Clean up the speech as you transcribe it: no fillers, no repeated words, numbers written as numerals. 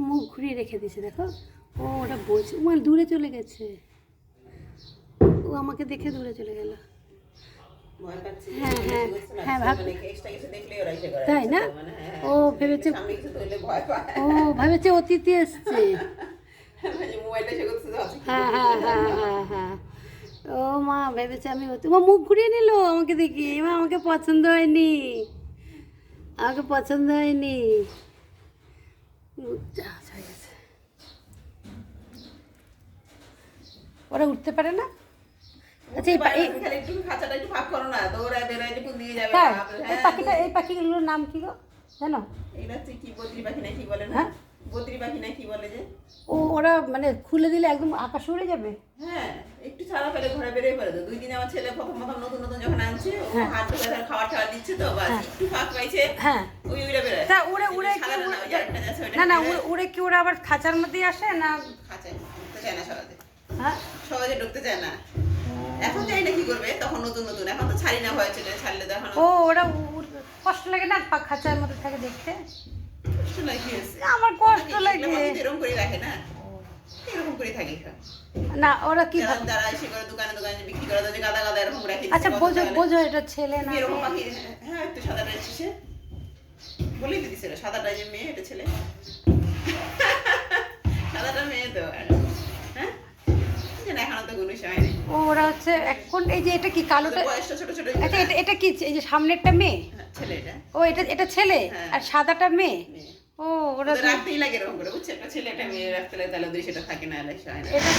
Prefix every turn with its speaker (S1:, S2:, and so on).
S1: মুখ ঘুরিয়ে রেখে দিয়েছে দেখো। ও ওটা বলছে, ও দূরে চলে গেছে, ও আমাকে দেখে দূরে চলে গেল। হ্যাঁ হ্যাঁ হ্যাঁ ভাব, তাই না? ও ভেবেছে, ও ভেবেছে অতিথি এসছে। হ্যাঁ হ্যাঁ হ্যাঁ হ্যাঁ হ্যাঁ, ও মা ভেবেছে আমি ও মুখ ঘুরিয়ে নিল আমাকে দেখি। মা আমাকে পছন্দ হয়নি, আমাকে পছন্দ হয়নি। ওরা উঠতে পারে না। আচ্ছা এই পাখিগুলোর নাম কি গো জানো? হ্যাঁ
S2: বদ্রি পাখি না কি বলে যে,
S1: ও ওরা মানে খুলে দিলে একদম আকাশে উড়ে যাবে।
S2: হ্যাঁ একটু ছাড়া পেলে ঘোরা বেরিয়ে পড়ে। তো 2 দিন আমার ছেলে প্রথম নতুন নতুন যখন আনছে, ও হাত ধরে খাবার দিচ্ছে, তো বাস একটু ফাঁক পাইছে,
S1: হ্যাঁ
S2: ওই উড়ে বেরোয়।
S1: তা উড়ে না না উড়ে কি ওরা আবার খাঁচার মধ্যেই আসে না?
S2: খাঁচায় ঢুকতে চায় না সহজে,
S1: হ্যাঁ
S2: সহজে ঢুকতে চায় না। এখন যাই না কি করবে, তখন নতুন নতুন, এখন তো ছাড়ি না, ভয় চলে ছাড়লে তো এখন।
S1: ও ওরা কষ্ট লাগে না খাঁচার মধ্যে থাকে দেখতে?
S2: কষ্ট লাগে,
S1: আমার কষ্ট লাগে।
S2: এরকম করে রাখে না, এরকম করে থাকে
S1: না। ওরা কি
S2: তারা এসে করে দোকানে দোকানে বিক্রি করে, তো গাদা গাদা এরকম রাখে।
S1: আচ্ছা বোঝো বোঝো এটা ছেলে না
S2: এরকম পাখি? হ্যাঁ একটু সাদা রয়েছে, সে বলেই দিদি ছিল সাদাটা যে মেয়ে, এটা ছেলে। সাদাটা মেয়ে তো, হ্যাঁ এখনো তো কোনো সময় নেই।
S1: ওরা হচ্ছে এখন এই যে এটা কি কালোটা,
S2: বয়সটা ছোট ছোট।
S1: আচ্ছা এটা কি এই যে সামনেরটা মেয়ে?
S2: ছেলে এটা।
S1: ও এটা ছেলে আর সাদাটা মেয়ে। ও ওরা
S2: রাখতেই লাগে এরকম করে, বুঝছে? একটা ছেলে একটা মেয়ে রাখতে লাগে, তাহলে ওদের সেটা থাকে না, হয় না।
S1: এটা